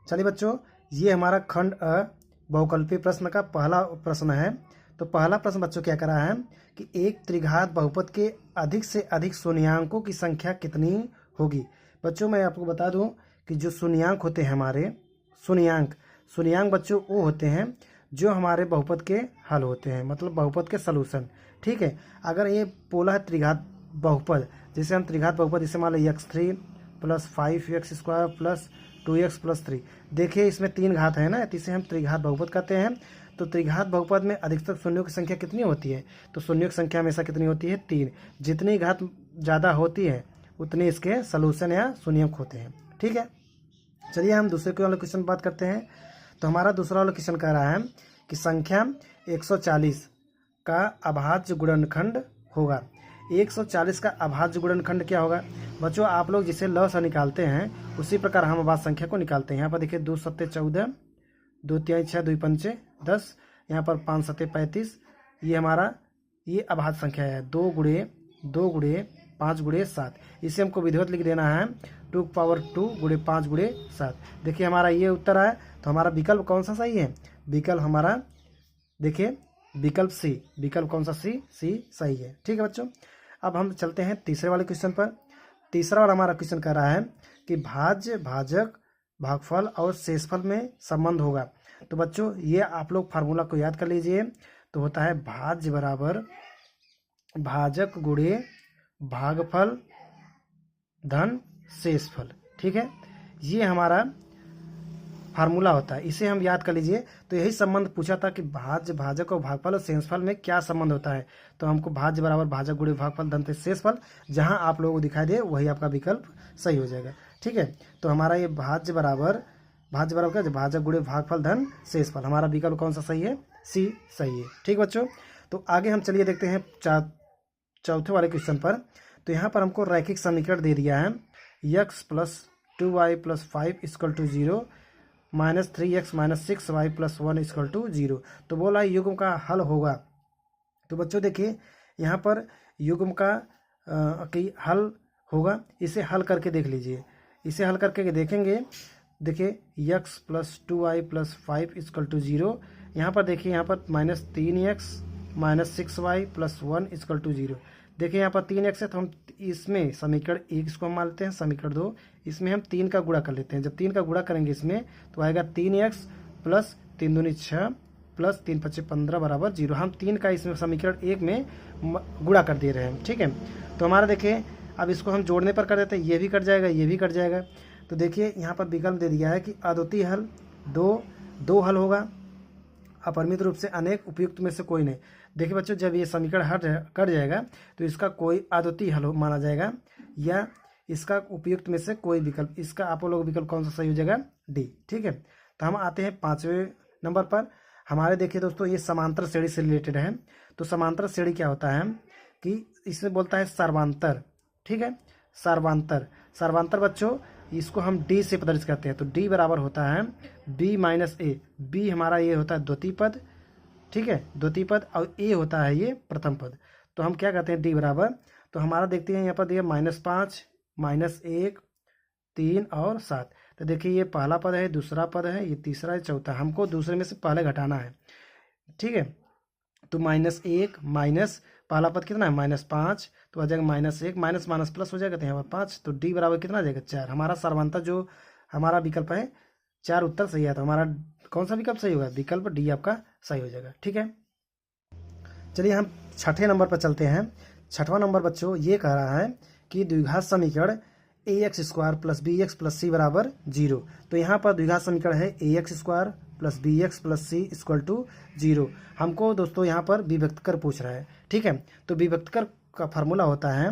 चलिए बच्चों, ये हमारा खंड अ बहुकल्पीय प्रश्न का पहला प्रश्न है। तो पहला प्रश्न बच्चों क्या करा है कि एक त्रिघात बहुपद के अधिक से अधिक शून्यांकों की संख्या कितनी होगी। बच्चों मैं आपको बता दूं कि जो शून्यांक होते हैं हमारे शून्यांक बच्चों वो होते हैं जो हमारे बहुपद के हल होते हैं, मतलब बहुपद के सलूशन। ठीक है, अगर ये पोला है त्रिघात बहुपद, जैसे हम त्रिघात बहुपद जैसे मान लो x3 plus 5x² plus 2x+3। देखिए इसमें 3 घात है ना, तो इसे हम त्रिघात बहुपद कहते हैं। तो त्रिघात बहुपद में अधिकतम शून्यों की संख्या कितनी होती है, तो शून्यों की संख्या हमेशा कितनी होती है, 3। जितनी घात ज़्यादा होती है उतने इसके सलूशन या शून्यक होते हैं। ठीक है, चलिए हम दूसरे वाले क्वेश्चन बात करते हैं। तो हमारा दूसरा वाला क्वेश्चन कह रहा है कि संख्या 140 का अभाज्य गुणनखंड होगा। 140 का अभाज्य गुणनखंड क्या होगा। बच्चों आप लोग जिसे ल से निकालते हैं उसी प्रकार हम अभाज्य संख्या को निकालते हैं। यहाँ पर देखिए 2 सत्ते 14, 2 तिहाई 6, 2 पंचे 10, यहाँ पर 5 सत्ते 35। ये हमारा ये अभाज्य संख्या है। 2 गुणे 2 गुणे 5 गुणे 7। इसे हमको विधिवत लिख देना है 2 गुणे 5 गुणे 7। देखिए हमारा ये उत्तर है। तो हमारा विकल्प कौन सा सही है, विकल्प हमारा देखिए विकल्प सी, विकल्प कौन सा सी सही है। ठीक है बच्चों, अब हम चलते हैं तीसरे वाले क्वेश्चन पर। तीसरा वाला हमारा क्वेश्चन कह रहा है कि भाज्य भाजक भागफल और शेषफल में संबंध होगा। तो बच्चों ये आप लोग फार्मूला को याद कर लीजिए। तो होता है भाज्य बराबर भाजक गुणे भागफल धन शेषफल। ठीक है, ये हमारा फार्मूला होता है, इसे हम याद कर लीजिए। तो यही संबंध पूछा था कि भाज्य भाजक और भागफल और शेषफल में क्या संबंध होता है। तो हमको भाज्य बराबर भाजक गुणे भागफल धन शेषफल, जहां आप लोगों को दिखाई दे वही आपका विकल्प सही हो जाएगा। ठीक है, तो हमारा ये भाज्य बराबर क्या, भाजक गुणे भागफल धन शेषफल, हमारा विकल्प कौन सा सही है, सी सही है। ठीक बच्चों, तो आगे हम चलिए देखते हैं चौथे वाले क्वेश्चन पर। तो यहाँ पर हमको रैखिक समीकरण दे दिया है x + 2y + 5 = 0 -3x - 6y + 1 = 0। तो बोला युग्म का हल होगा। तो बच्चों देखिए यहाँ पर युग्म का कि हल होगा, इसे हल करके देख लीजिए। इसे हल करके देखेंगे, देखिए x + 2y + 5 = 0। यहाँ पर देखिए यहाँ पर -3x - 6y + 1 = 0। देखिए यहाँ पर 3x है तो हम इसमें समीकरण 1 इसको हम मान लेते हैं, समीकरण 2 इसमें हम 3 का गुणा कर लेते हैं। जब 3 का गुणा करेंगे इसमें तो आएगा 3x + 3 दूनी 6 + 3 पच्चे 15 = 0। हम 3 का इसमें समीकरण 1 में गुणा कर दे रहे हैं। ठीक है, तो हमारा देखिए अब इसको हम जोड़ने पर कर देते हैं, ये भी कट जाएगा ये भी कट जाएगा। तो देखिए यहाँ पर विकल्प दे दिया है कि अद्वितीय हल दो हल होगा, अपरिमित रूप से अनेक, उपयुक्त में से कोई नहीं। देखिए बच्चों जब ये समीकरण कट जाएगा तो इसका कोई अद्वितीय हल माना जाएगा या इसका उपयुक्त में से कोई विकल्प, इसका आप लोग विकल्प कौन सा सही हो जाएगा, डी। ठीक है, तो हम आते हैं 5वें नंबर पर। हमारे देखिए दोस्तों ये समांतर श्रेणी से रिलेटेड है। तो समांतर श्रेणी क्या होता है कि इसमें बोलता है सर्वांतर। ठीक है, सर्वांतर बच्चों इसको हम डी से प्रदर्शित करते हैं। तो डी बराबर होता है b - a। b हमारा ये होता है द्वितीय पद, ठीक है, द्वितीय पद, और a होता है ये प्रथम पद। तो हम क्या कहते हैं d बराबर, तो हमारा देखते हैं यहाँ पर दिया -5 -1 3 और 7। तो देखिए ये पहला पद है, दूसरा पद है, ये तीसरा है, चौथा, हमको दूसरे में से पहले घटाना है। ठीक है, तो -1 माइनस पहला पद कितना है -5, तो आ जाएगा -1 माइनस माइनस प्लस हो जाएगा, तो यहाँ पर 5। तो डी बराबर कितना आ जाएगा 4। हमारा सर्वांतर जो हमारा विकल्प है 4 उत्तर सही है। तो हमारा कौन सा विकल्प सही होगा, विकल्प डी आपका सही हो जाएगा। ठीक है, चलिए हम छठे नंबर पर चलते हैं। छठवां नंबर बच्चों ये कह रहा है कि द्विघात समीकरण ax² + bx + c = 0। तो यहाँ पर द्विघात समीकरण है ax² + bx + c = 0। हमको दोस्तों यहाँ पर विभक्त कर पूछ रहा है। ठीक है, तो विभक्त कर का फार्मूला होता है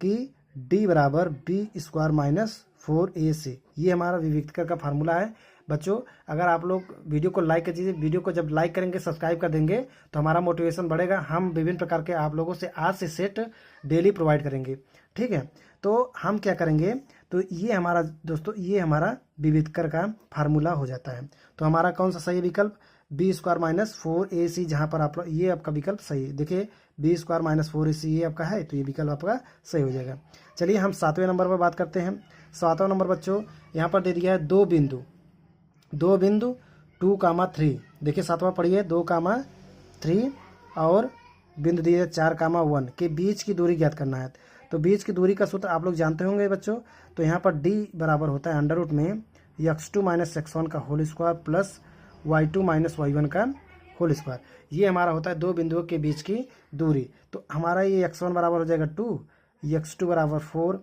कि d बराबर b² - 4ac। ये हमारा विभक्त कर का फार्मूला है। बच्चों अगर आप लोग वीडियो को लाइक कर दीजिए, वीडियो को जब लाइक करेंगे सब्सक्राइब कर देंगे तो हमारा मोटिवेशन बढ़ेगा। हम विभिन्न प्रकार के आप लोगों से आज से सेट डेली प्रोवाइड करेंगे। ठीक है, तो हम क्या करेंगे, तो ये हमारा दोस्तों ये हमारा विभक्तर का फार्मूला हो जाता है। तो हमारा कौन सा सही विकल्प b² - 4ac, जहाँ पर आप ये आपका विकल्प सही है। देखिए b² - 4ac ये आपका है, तो ये विकल्प आपका सही हो जाएगा। चलिए हम 7वें नंबर पर बात करते हैं। 7वां नंबर बच्चों यहाँ पर दे दिया है 2 बिंदु दो बिंदु 2,3, देखिए सातवां पढ़िए 2,3 और बिंदु दिए 4,1 के बीच की दूरी ज्ञात करना है। तो बीच की दूरी का सूत्र आप लोग जानते होंगे बच्चों। तो यहाँ पर d बराबर होता है अंडर रूट में x2 माइनस x1 का whole square plus y2 minus y1 का होल स्क्वायर। ये हमारा होता है दो बिंदुओं के बीच की दूरी। तो हमारा ये x1 बराबर हो जाएगा 2, x2 बराबर 4,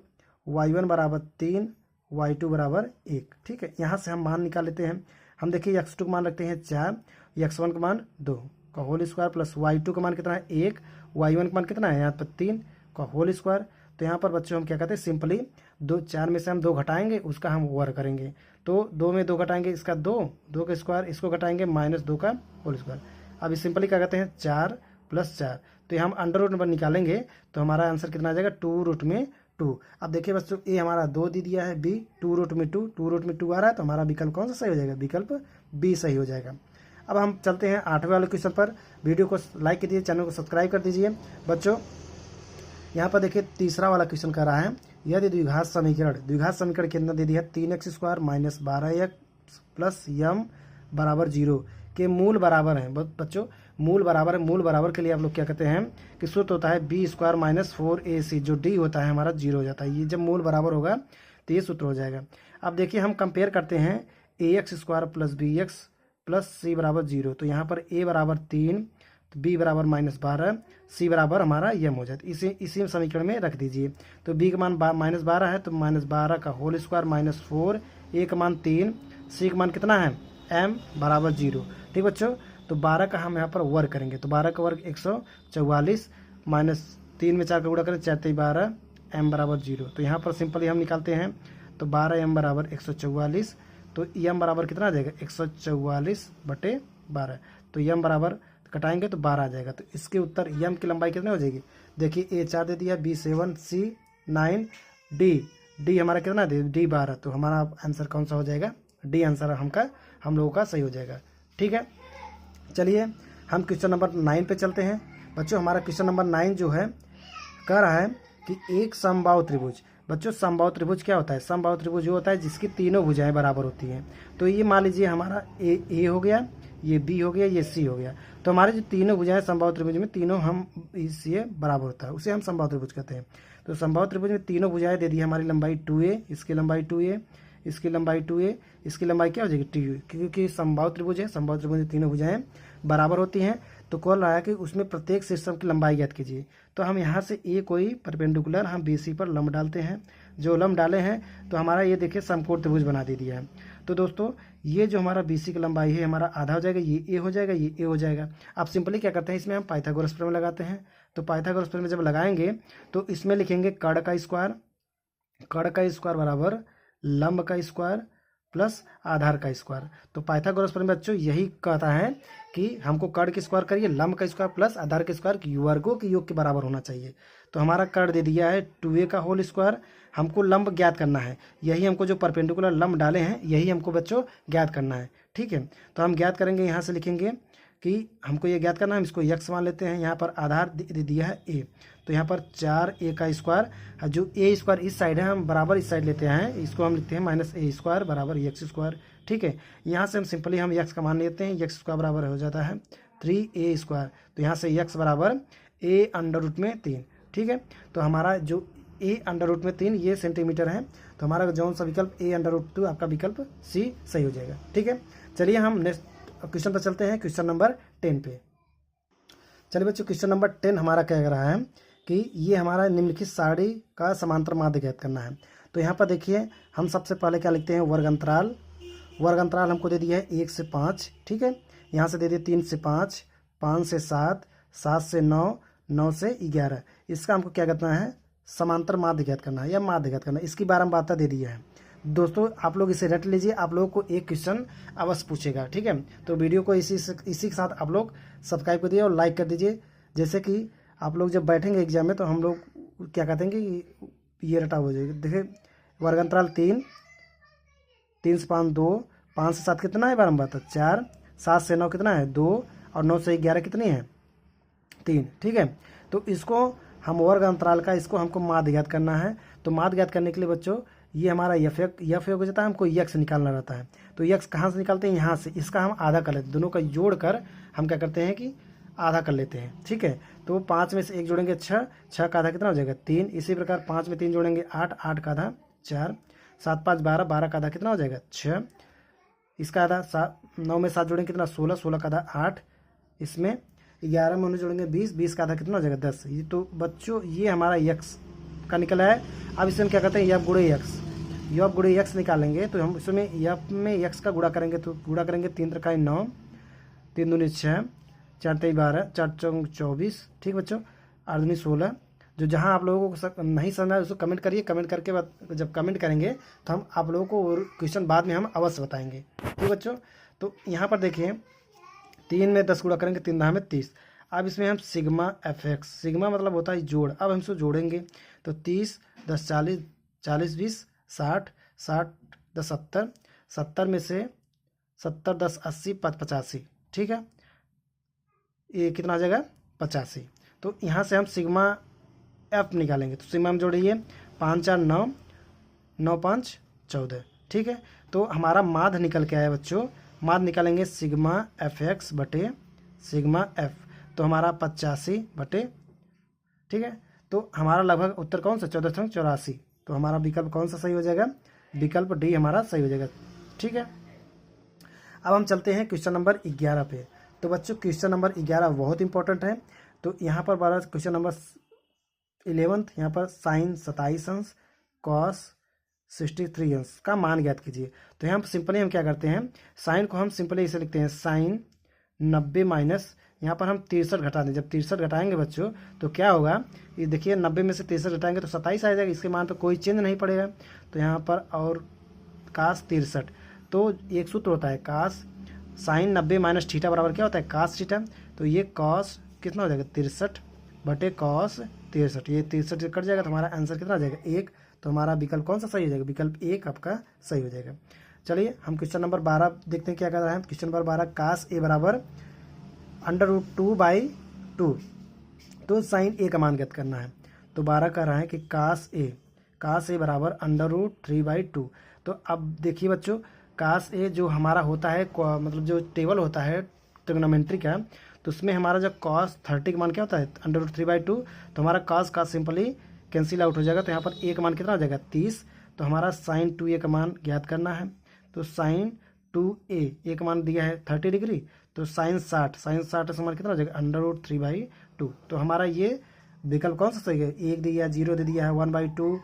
y1 बराबर 3, y2 बराबर 1। ठीक है, यहाँ से हम मान निकाल लेते हैं। हम देखिए x2 का मान रखते हैं 4, x1 का मान 2 का होल स्क्वायर प्लस y2 का मान कितना है 1, y1 का मान कितना है यहाँ पर 3 का होल स्क्वायर। तो यहाँ पर बच्चों हम क्या कहते हैं सिंपली 4 में से हम 2 घटाएंगे, उसका हम वर्ग करेंगे। तो 2 में 2 घटाएंगे, इसका 2 का स्क्वायर, इसको घटाएंगे -2 का होल स्क्वायर। अब सिंपली क्या कहते हैं 4 + 4। तो हम अंडर रूट नंबर निकालेंगे तो हमारा आंसर कितना आ जाएगा 2 रूट में 2। अब देखिए बच्चों ए हमारा 2 दे दिया है, बी 2 रूट में 2 आ रहा है। तो हमारा विकल्प कौन सा सही हो जाएगा, विकल्प बी सही हो जाएगा। अब हम चलते हैं 8वें वाले क्वेश्चन पर। वीडियो को लाइक कीजिए, चैनल को सब्सक्राइब कर दीजिए बच्चों। यहाँ पर देखिए तीसरा वाला क्वेश्चन कर रहा है, यदि द्विघात समीकरण के अंदर दे दिया 3x² - 12x प्लस m बराबर 0 के मूल बराबर हैं। बच्चों मूल बराबर है, मूल बराबर के लिए आप लोग क्या कहते हैं कि सूत्र होता है b² - 4ac, जो d होता है हमारा 0 हो जाता है। ये जब मूल बराबर होगा तो ये सूत्र हो जाएगा। अब देखिए हम कंपेयर करते हैं ax² + bx प्लस c बराबर 0। तो यहाँ पर a बराबर 3, तो b बराबर -12, c बराबर हमारा m हो जाता है। इसी समीकरण में रख दीजिए। तो b का मान -12 है, तो -12 का होल स्क्वायर -4, a का मान 3, c का मान कितना है m बराबर 0। ठीक बच्चों, तो 12 का हम यहाँ पर वर्ग करेंगे। तो 12 का वर्ग 144 -3 में 4 का गुणा करें 4 × 12, m बराबर 0। तो यहाँ पर सिंपली हम निकालते हैं। तो 12m बराबर 144, तो m बराबर कितना आ जाएगा 144/12। तो m बराबर कटाएंगे तो 12 आ जाएगा। तो इसके उत्तर m की लंबाई कितनी हो जाएगी, देखिए a 4 दे दिया, b 7, c 9, d हमारा कितना दे d 12। तो हमारा आंसर कौन सा हो जाएगा, डी आंसर हम लोगों का सही हो जाएगा। ठीक है, चलिए हम क्वेश्चन नंबर 9 पे चलते हैं। बच्चों हमारा क्वेश्चन नंबर 9 जो है कह रहा है कि एक समबाहु त्रिभुज। बच्चों समबाहु त्रिभुज क्या होता है, समबाहु त्रिभुज जो होता है जिसकी तीनों भुजाएं बराबर होती हैं। तो ये मान लीजिए हमारा ए हो गया, ये बी हो गया, ये सी हो गया। तो हमारे जो तीनों भुजाएं समबाहु त्रिभुज में तीनों हम इससे बराबर होता है, उसे हम समबाहु त्रिभुज कहते हैं। तो समबाहु त्रिभुज में तीनों भुजाएं दे दी हमारी लंबाई 2a, इसकी लंबाई 2a, इसकी लंबाई 2a, इसकी लंबाई क्या हो जाएगी 2a, क्योंकि समबाहु त्रिभुज है, समबाहु त्रिभुज में तीनों भुजाएं बराबर होती हैं। तो कॉल रहा है कि उसमें प्रत्येक शीर्षक की लंबाई ज्ञात कीजिए। तो हम यहाँ से ए कोई परपेंडिकुलर हम BC पर लंब डालते हैं। जो लंब डाले हैं तो हमारा ये देखिए समकोण त्रिभुज बना दे दिया है। तो दोस्तों ये जो हमारा BC की लंबाई है हमारा आधा हो जाएगा, ये ए हो जाएगा, ये ए हो जाएगा। आप सिंपली क्या करते हैं, इसमें हम पाइथागोरस प्रमेय लगाते हैं। तो पाइथागोरस प्रमेय जब लगाएंगे तो इसमें लिखेंगे कर्ण का स्क्वायर बराबर लंब का स्क्वायर प्लस आधार का स्क्वायर। तो पाइथागोरस प्रमेय बच्चों यही कहता है कि हमको कर्ण की स्क्वायर करिए, लंब का स्क्वायर प्लस आधार के स्क्वायर की वर्गों के योग के बराबर होना चाहिए। तो हमारा कर्ण दे दिया है 2a का होल स्क्वायर, हमको लंब ज्ञात करना है। यही हमको जो परपेंडिकुलर लंब डाले हैं यही हमको बच्चों ज्ञात करना है। ठीक है, तो हम ज्ञात करेंगे, यहाँ से लिखेंगे कि हमको ये ज्ञात करना है। हम इसको x मान लेते हैं, यहाँ पर आधार दे दिया है a। तो यहाँ पर 4a का स्क्वायर, जो a स्क्वायर इस साइड है हम बराबर इस साइड लेते हैं, इसको हम लिखते हैं -a² बराबर x²। ठीक है, यहाँ से हम सिंपली हम x का मान लेते हैं, x² बराबर हो जाता है 3a²। तो यहाँ से x बराबर a√3। ठीक है, तो हमारा जो a√3 ये सेंटीमीटर है। तो हमारा जौन सा विकल्प a√2 आपका विकल्प सी सही हो जाएगा। ठीक है, चलिए हम नेक्स्ट क्वेश्चन पर चलते हैं, क्वेश्चन नंबर 10 पे। चलिए बच्चों क्वेश्चन नंबर 10 हमारा क्या कह रहा है कि ये हमारा निम्नलिखित सारणी का समांतर माध्य ज्ञात करना है। तो यहाँ पर देखिए हम सबसे पहले क्या लिखते हैं, वर्ग अंतराल हमको दे दिया है 1 से 5। ठीक है, यहाँ से दे दिए 3 से 5, 5 से 7, 7 से 9, 9 से 11। इसका हमको क्या करना है, समांतर माध्य ज्ञात करना है या माध्य ज्ञात करना है। इसकी बारंबारता दे दी है। दोस्तों आप लोग इसे रट लीजिए, आप लोगों को एक क्वेश्चन अवश्य पूछेगा। ठीक है, तो वीडियो को इसी के साथ आप लोग सब्सक्राइब कर दीजिए और लाइक कर दीजिए, जैसे कि आप लोग जब बैठेंगे एग्जाम में तो हम लोग क्या कहते हैं कि ये रटा हो जाएगा। देखिए वर्ग अंतराल 3, 3 से 5 2, 5 से 7 कितना है बारंबारता 4, 7 से 9 कितना है 2, और 9 से 11 कितनी है 3। ठीक है, तो इसको हम वर्ग अंतराल का इसको हमको माध्य ज्ञात करना है। तो माध्य ज्ञात करने के लिए बच्चों ये हमारा यफ हो जाता है, हमको यक्स निकालना रहता है। तो यक्स कहाँ से निकालते हैं, यहाँ से। इसका हम आधा कर लेते हैं, दोनों का जोड़ कर हम क्या करते हैं कि आधा कर लेते हैं, ठीक है। तो 5 में से 1 जोड़ेंगे 6, 6 का आधा कितना हो जाएगा 3। इसी प्रकार 5 में 3 जोड़ेंगे 8, 8 का आधा 4, 7 5 12, 12 का आधा कितना हो जाएगा 6। इसका आधा 9 में 7 जोड़ेंगे कितना 16, 16 का आधा 8। इसमें 11 में 19 जोड़ेंगे 20, 20 का आधा कितना हो जाएगा 10। ये तो बच्चों ये हमारा यक्स का निकला है। अब इसमें हम क्या करते हैं, यफ गुणे यक्स, यफ गुणे यक्स निकालेंगे। तो हम इसमें यफ में यक्स का गुणा करेंगे, तो गुणा करेंगे 3 त्रिकाई 9, 3 दूनी 6, 4 तेई 12, 4 चौक 24, ठीक बच्चों, 8 दूनी 16। जो जहाँ आप लोगों को नहीं समझ आए उसको कमेंट करिए, कमेंट करके जब कमेंट करेंगे तो हम आप लोगों को क्वेश्चन बाद में हम अवश्य बताएंगे, ठीक बच्चों। तो यहाँ पर देखिए 3 में 10 गुणा करेंगे, 3 10 में 30। अब इसमें हम सिग्मा एफ एक्स, सिग्मा मतलब होता है जोड़। अब हम इसको जोड़ेंगे तो 30 10 40, 40 20 60, 60 10 70, 70 में से 70 10 80, 85, ठीक है, ये कितना आ जाएगा 85। तो यहाँ से हम सिग्मा एफ निकालेंगे। तो सिग्मा हम जोड़िए 5 4 9, 9 5 14, ठीक है। तो हमारा माध्य निकल के आया बच्चों, माध्य निकालेंगे सिग्मा एफ एक्स बटे सिग्मा एफ, तो हमारा 85 बटे, ठीक है। तो हमारा लगभग उत्तर कौन सा 1484। तो हमारा विकल्प कौन सा सही हो जाएगा, विकल्प डी हमारा सही हो जाएगा, ठीक है। अब हम चलते हैं क्वेश्चन नंबर 11 पे। तो बच्चों क्वेश्चन नंबर 11 बहुत इंपॉर्टेंट है। तो यहाँ पर बारह क्वेश्चन नंबर 11, यहाँ पर साइन 27 अंश, कॉस 63 अंश का मान ज्ञात कीजिए। तो यहाँ पर सिंपली हम क्या करते हैं, साइन को हम सिंपली इसे लिखते हैं साइन 90 माइनस, यहाँ पर हम 63 घटा दें। जब 63 घटाएंगे बच्चों तो क्या होगा, ये देखिए 90 में से 63 घटाएंगे तो 27 आ जाएगा, इसके मान पर कोई चेंज नहीं पड़ेगा। तो यहाँ पर और कास 63, तो एक सूत्र होता है कास साइन 90 माइनस थीटा बराबर क्या होता है कास थीटा। तो ये कॉस कितना हो जाएगा 63 बटे कॉस 63, ये 63 कट जाएगा तो हमारा आंसर कितना आ जाएगा 1। तो हमारा विकल्प कौन सा सही हो जाएगा, विकल्प 1 आपका सही हो जाएगा। चलिए हम क्वेश्चन नंबर 12 देखते हैं क्या कर रहा है। क्वेश्चन नंबर 12, कास ए बराबर √2/2, तो साइन ए का मान ज्ञात करना है। तो 12 कह रहा है कि कास ए बराबर √3/2। तो अब देखिए बच्चों, कास ए जो हमारा होता है मतलब जो टेबल होता है ट्रिग्नोमेट्री का, तो उसमें हमारा जो कॉस 30 का मान क्या होता है √3/2। तो हमारा कॉस का सिंपली कैंसिल आउट हो जाएगा। तो यहाँ पर ए का मान कितना हो जाएगा 30। तो हमारा साइन 2a का मान ज्ञात करना है। तो साइन 2a का मान दिया है 30 डिग्री, तो साइन 60 का मान कितना हो जाएगा √3/2। तो हमारा ये विकल्प कौन सा सही है, 1 दिया, 0 दे दिया है, 1/2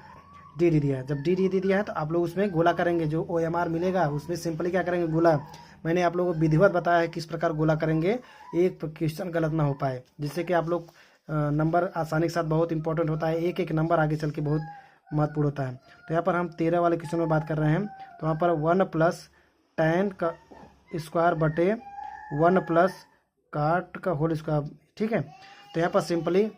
डी दे दिया है। जब डी दे दिया है तो आप लोग उसमें गोला करेंगे, जो OMR मिलेगा उसमें सिंपली क्या करेंगे गोला। मैंने आप लोगों को विधिवत बताया है किस प्रकार गोला करेंगे, एक क्वेश्चन गलत ना हो पाए, जिससे कि आप लोग नंबर आसानी के साथ, बहुत इंपॉर्टेंट होता है, एक एक नंबर आगे चल के बहुत महत्वपूर्ण होता है। तो यहाँ पर हम 13 वाले क्वेश्चन में बात कर रहे हैं। तो यहाँ पर 1 + tan का स्क्वायर बटे 1 + cot का होल स्क्वायर, ठीक है। तो यहाँ पर सिंपली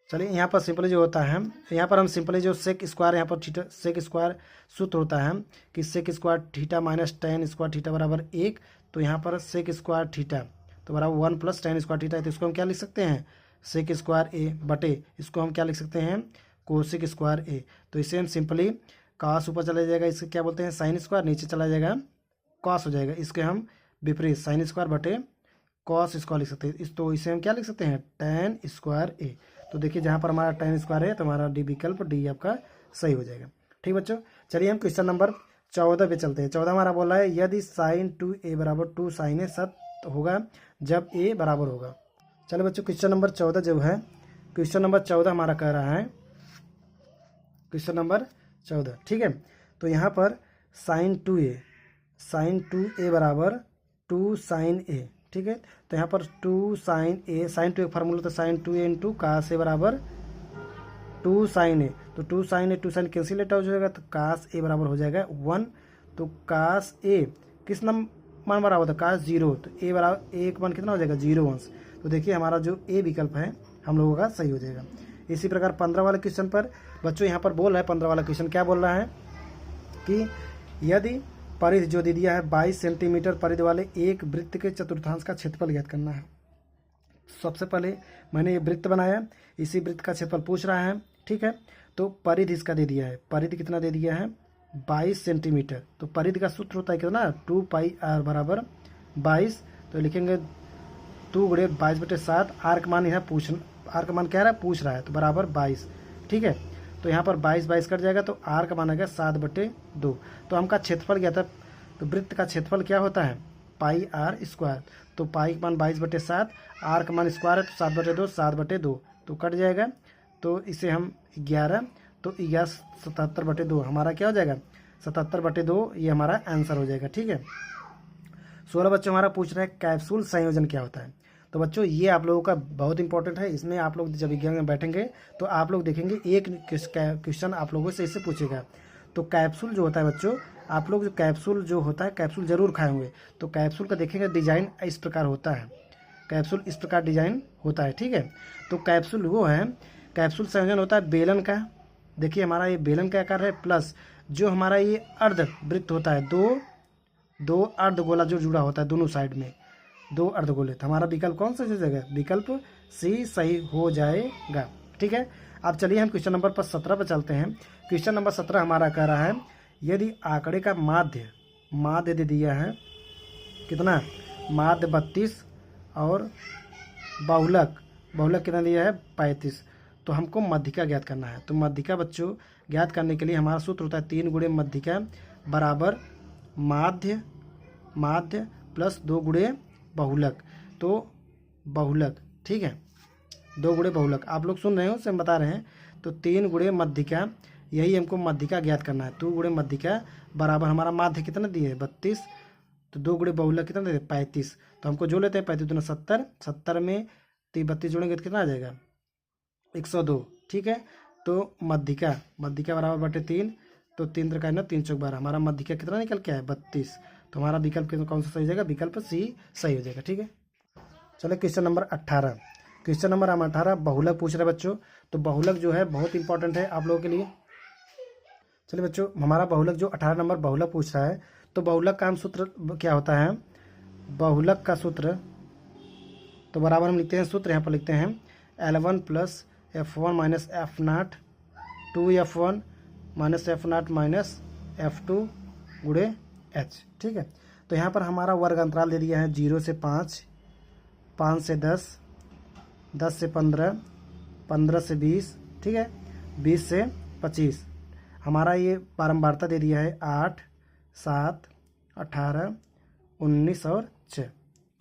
चलिए, यहाँ पर सिंपली जो होता है, यहाँ पर हम सिंपली जो सेक स्क्वायर, यहाँ पर थीटा सेक स्क्वायर सूत्र होता है कि sec square theta minus tan square theta बराबर 1। तो यहाँ पर सेक स्क्वायर थीटा तो बराबर 1 + tan स्क्वायर थीटा है। तो इसको हम क्या लिख सकते हैं सेक स्क्वायर ए बटे, इसको हम क्या लिख सकते हैं कोसेक स्क्वायर ए। तो इसे हम सिंपली कास ऊपर चला जाएगा, इसके क्या बोलते हैं साइन स्क्वायर, नीचे चला जाएगा कॉस हो जाएगा। इसके हम विपरीत साइन स्क्वायर बटे कॉस स्क्वायर लिख सकते हैं। तो इसे हम क्या लिख सकते हैं tan स्क्वायर ए। तो देखिए जहाँ पर हमारा tan स्क्वायर है तो हमारा डी विकल्प डी आपका सही हो जाएगा, ठीक बच्चों। चलिए हम क्वेश्चन नंबर 14 पे चलते हैं। 14 हमारा बोल रहा है यदि साइन 2a बराबर 2 sin a सत्य होगा जब a बराबर होगा। चलो बच्चों क्वेश्चन नंबर 14 जो है, क्वेश्चन नंबर 14 हमारा कह रहा है, क्वेश्चन नंबर 14, ठीक है। तो यहाँ पर साइन 2a बराबर 2 sin a, ठीक है। तो यहाँ पर 2 sin a, साइन 2 एक फार्मूला तो साइन 2a इंटू कास ए बराबर 2 sin a। तो 2 sin a 2 sin cancel out हो जाएगा, तो कास ए बराबर हो जाएगा 1। तो कास ए किस मान बराबर था कास 0, तो ए बराबर ए का मान कितना हो जाएगा 0 अंश। तो देखिए हमारा जो ए विकल्प है हम लोगों का सही हो जाएगा। इसी प्रकार 15 वाले क्वेश्चन पर बच्चों यहाँ पर बोल रहा है, 15 वाला क्वेश्चन क्या बोल रहा है कि यदि परिधि जो दे दिया है 22 सेंटीमीटर परिधि वाले एक वृत्त के चतुर्थांश का क्षेत्रफल ज्ञात करना है। सबसे पहले मैंने ये वृत्त बनाया, इसी वृत्त का क्षेत्रफल पूछ रहा है ठीक है। तो परिधि इसका दे दिया है, परिधि कितना दे दिया है 22 सेंटीमीटर। तो परिधि का सूत्र होता है कितना 2πr बराबर 22। तो लिखेंगे 2 गुणे 22/7। आर का मान यहाँ आर का मान क्या रहा है पूछ रहा है, तो बराबर 22। ठीक है। तो यहाँ पर 22 कट जाएगा, तो आर का मान आ गया 7/2। तो हमका क्षेत्रफल क्या था, तो वृत्त का क्षेत्रफल क्या होता है πr²। तो पाई का मान 22/7, आर का मान स्क्वायर है तो 7/2, 7/2 तो कट जाएगा। तो इसे हम 11, तो 11 77/2 हमारा क्या हो जाएगा 77/2, ये हमारा आंसर हो जाएगा। ठीक है। 16 बच्चों हमारा पूछ रहे हैं कैप्सूल संयोजन क्या होता है। तो बच्चों ये आप लोगों का बहुत इंपॉर्टेंट है। इसमें आप लोग जब एग्जाम में बैठेंगे तो आप लोग देखेंगे एक क्वेश्चन आप लोगों से इससे पूछेगा। तो कैप्सूल जो होता है बच्चों, आप लोग जो कैप्सूल जो होता है कैप्सूल जरूर खाए होंगे। तो कैप्सूल का देखेंगे डिजाइन इस प्रकार होता है, कैप्सूल इस प्रकार डिजाइन होता है। ठीक है। तो कैप्सूल वो है, कैप्सूल संयोजन होता है बेलन का। देखिए हमारा ये बेलन का आकार है, प्लस जो हमारा ये अर्ध वृत्त होता है, दो अर्धगोला जो जुड़ा होता है दोनों साइड में, 2 अर्धगोले। तो हमारा विकल्प कौन सा हो जाएगा, विकल्प सी सही हो जाएगा। ठीक है। अब चलिए हम क्वेश्चन नंबर 17 पर चलते हैं। क्वेश्चन नंबर 17 हमारा कह रहा है यदि आंकड़े का माध्य दे दिया है कितना, माध्य 32 और बहुलक कितना दिया है 35। तो हमको मध्यिका ज्ञात करना है। तो मध्यिका बच्चों ज्ञात करने के लिए हमारा सूत्र होता है 3 गुणे मध्यिका बराबर माध्य प्लस 2 गुणे बहुलक। तो बहुलक, ठीक है, 2 गुणे बहुलक आप लोग सुन रहे हो, से हम बता रहे हैं। तो 3 गुणे मध्यिका, यही हमको मध्यिका ज्ञात करना है। 2 गुणे मध्यिका बराबर हमारा माध्य कितना दिए है 32, तो 2 गुणे बहुलक कितना दिए 35। तो हमको जो लेते हैं 35 दूना 70, 70 में 32 जोड़ेंगे तो कितना आ जाएगा 102। ठीक है। तो मध्यिका बराबर बटे 3, तो 3 त्रिका 9, 3 चौक 12, हमारा मध्यिका कितना निकल के आया 32। तो हमारा विकल्प कौन सा सही हो जाएगा, विकल्प सी सही हो जाएगा। ठीक है। चलो क्वेश्चन नंबर 18। क्वेश्चन नंबर 18 बहुलक पूछ रहे बच्चों। तो बहुलक जो है बहुत इंपॉर्टेंट है आप लोगों के लिए। चलिए बच्चों हमारा बहुलक जो 18 नंबर बहुलक पूछ रहा है, तो बहुलक का हम सूत्र क्या होता है, बहुलक का सूत्र तो बराबर हम लिखते हैं, सूत्र यहाँ पर लिखते हैं L1 + F1 - F0 2F1 - F0 - F2 गुणे H। ठीक है। तो यहाँ पर हमारा वर्ग अंतराल दे दिया है 0 से 5, 5 से 10, 10 से 15, 15 से 20, ठीक है, 20 से 25। हमारा ये बारंबारता दे दिया है 8, 7, 18, 19 और 6।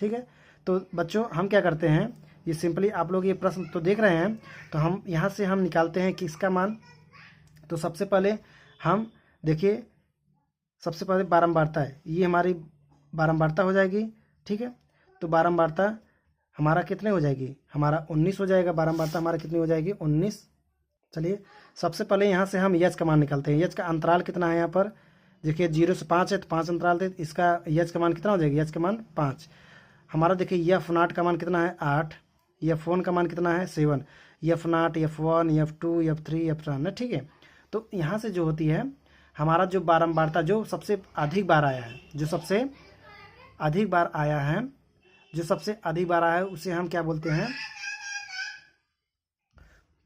ठीक है। तो बच्चों हम क्या करते हैं, ये सिंपली आप लोग ये प्रश्न तो देख रहे हैं, तो हम यहाँ से हम निकालते हैं कि इसका मान। तो सबसे पहले हम देखिए, सबसे पहले बारंबारता है, ये हमारी बारंबारता हो जाएगी। ठीक है। तो बारंबारता हमारा कितने हो जाएगी, हमारा 19 हो जाएगा। बारंबारता हमारा कितनी हो जाएगी 19। चलिए सबसे पहले यहाँ से हम यच का मान निकालते हैं। यच का अंतराल कितना है यहाँ पर, देखिए 0 से 5 है, तो 5 अंतराल थे, इसका यच का मान कितना हो जाएगा, यच का मान 5। हमारा देखिए F0 का मान कितना है 8, F1 का मान कितना है 7, F0, F1, F2, F3, F7। ठीक है। तो यहाँ से जो होती है हमारा जो बारंबारता जो सबसे अधिक बार आया है, जो सबसे अधिक बार आया है उसे हम क्या बोलते हैं।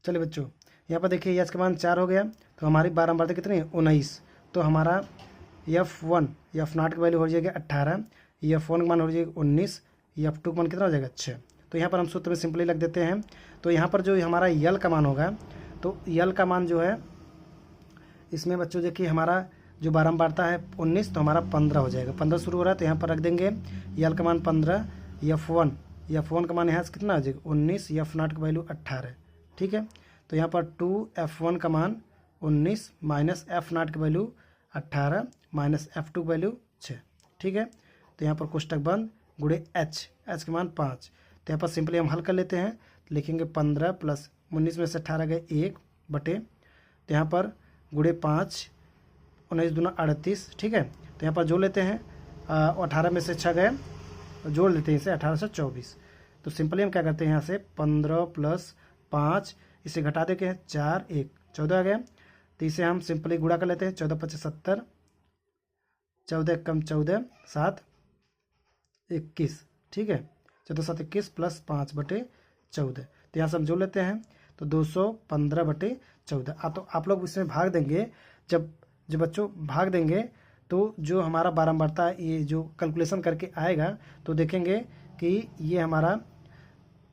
चलिए बच्चों यहाँ पर देखिए यच का मान 4 हो गया, तो हमारी बारंबारता कितनी है 19। तो हमारा F0 की वैल्यू हो जाएगी 18, F1 का मान हो जाएगा 19, F2 का मान कितना हो जाएगा 6। तो यहाँ पर हम सूत्र में सिंपली लग देते हैं। तो यहाँ पर जो हमारा यल का मान होगा, तो यल का मान जो है इसमें बच्चों देखिए हमारा जो बारंबारता है 19, तो हमारा 15 हो जाएगा। 15 शुरू हो रहा है तो यहाँ पर रख देंगे यल का मान 15, F1 का मान यहाँ से कितना हो जाएगा 19, F0 की वैल्यू 18। ठीक है। तो यहाँ पर 2F1 का मान 19 माइनस F0 की वैल्यू 18 माइनस F2 की वैल्यू 6। ठीक है। तो यहाँ पर कोष्टक बंद गुणे H के मान 5। तो यहाँ पर सिंपली हम हल कर लेते हैं, लिखेंगे 15 प्लस 19 में से 18 गए 1 बटे, तो यहाँ पर गुणे 5, 19 दूना 38। ठीक है। तो यहाँ पर जोड़ लेते हैं, 18 में से 6 गए, जोड़ लेते हैं इसे 18 से 24। तो सिंपली हम क्या करते हैं, यहाँ से 15 प्लस 5 इसे घटा देते हैं 4, 1 14 आ गया। तो इसे हम सिंपली गुणा कर लेते हैं, 14 × 5 = 70, 14 कम 14 7 21। ठीक है। 14 7 21 प्लस 5 बटे 14। तो यहाँ से हम जोड़ लेते हैं, तो 215 बटे 14। तो आप लोग इसमें भाग देंगे, जब जो बच्चों भाग देंगे तो जो हमारा बारंबारता ये जो कैलकुलेशन करके आएगा तो देखेंगे कि ये हमारा,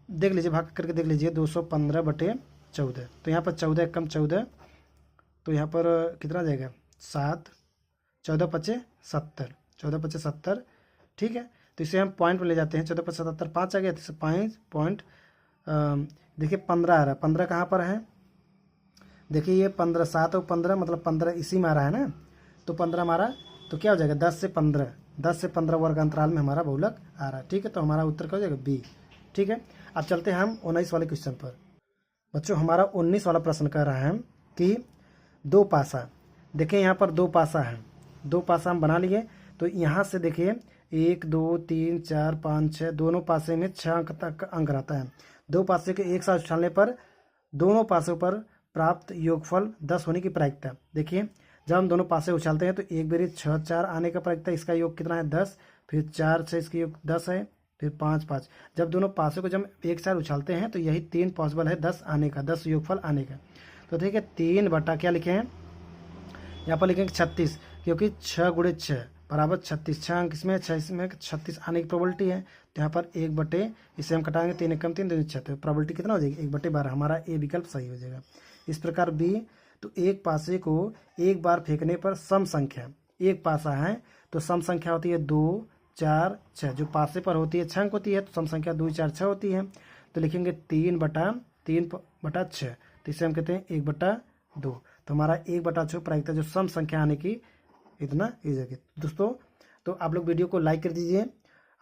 देख लीजिए भाग करके देख लीजिए, 215/14। तो यहाँ पर 14 कम 14, तो यहाँ पर कितना जाएगा 7, 14 पचे 70, 14 पचे 70, ठीक है। तो इसे हम पॉइंट में ले जाते हैं, 14 पचे 77 5 आ गया, तो इसे 5 पॉइंट देखिए 15 आ रहा है। 15 कहाँ पर है, देखिए ये 15 7 और 15 मतलब 15 इसी में आ रहा है ना, तो 15 हमारा तो क्या हो जाएगा 10 से 15, 10 से 15 वर्ग अंतराल में हमारा बहुलक आ रहा है, ठीक है। तो हमारा उत्तर क्या हो जाएगा बी, ठीक है। अब चलते हैं हम 19 वाले क्वेश्चन पर। बच्चों हमारा 19 वाला प्रश्न कह रहा है कि दो पासा, देखिए यहाँ पर दो पासा है, दो पासा हम बना लिए। तो यहाँ से देखिए 1 2 3 4 5 6, दोनों पासे में 6 अंक तक अंक रहता है। दो पासे के एक साथ उछालने पर दोनों पासों पर प्राप्त योगफल 10 होने की प्रायिकता। देखिए जब हम दोनों पासे उछालते हैं तो एक बारी 6 4 आने का प्रायिकता, इसका योग कितना है 10, फिर 4 6 इसका योग 10 है, फिर 5 5। जब दोनों पासों को जब एक साथ उछालते हैं तो यही 3 पॉसिबल है 10 आने का, 10 योगफल आने का। तो ठीक है 3 बटा क्या लिखे हैं, यहाँ पर लिखेंगे 36, क्योंकि 6 गुणे 6 बराबर 36, 6 अंक इसमें 6 इसमें 36 आने की प्रोबेबिलिटी है। तो यहाँ पर 1/, इसे हम कटाएंगे 3 एकम 3 2 6, तो प्रोबेबिलिटी कितना हो जाएगी 1/12, हमारा ए विकल्प सही हो जाएगा। इस प्रकार बी, तो एक पासे को एक बार फेंकने पर सम संख्या, एक पासा है तो सम संख्या होती है 2 4 6, जो पासे पर होती है 6 अंक होती है, तो सम संख्या 2 4 6 होती है। तो लिखेंगे 3/6, तो इसे हम कहते हैं 1/2। तो हमारा 1/6 प्रायिकता जो सम संख्या आने की इतना इजी। दोस्तों तो आप लोग वीडियो को लाइक कर दीजिए,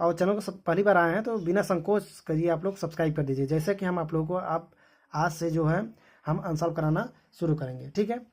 और चैनल को सब पहली बार आए हैं तो बिना संकोच करिए आप लोग सब्सक्राइब कर दीजिए, जैसे कि हम आप लोगों को आप आज से जो है हम आंसर कराना शुरू करेंगे, ठीक है।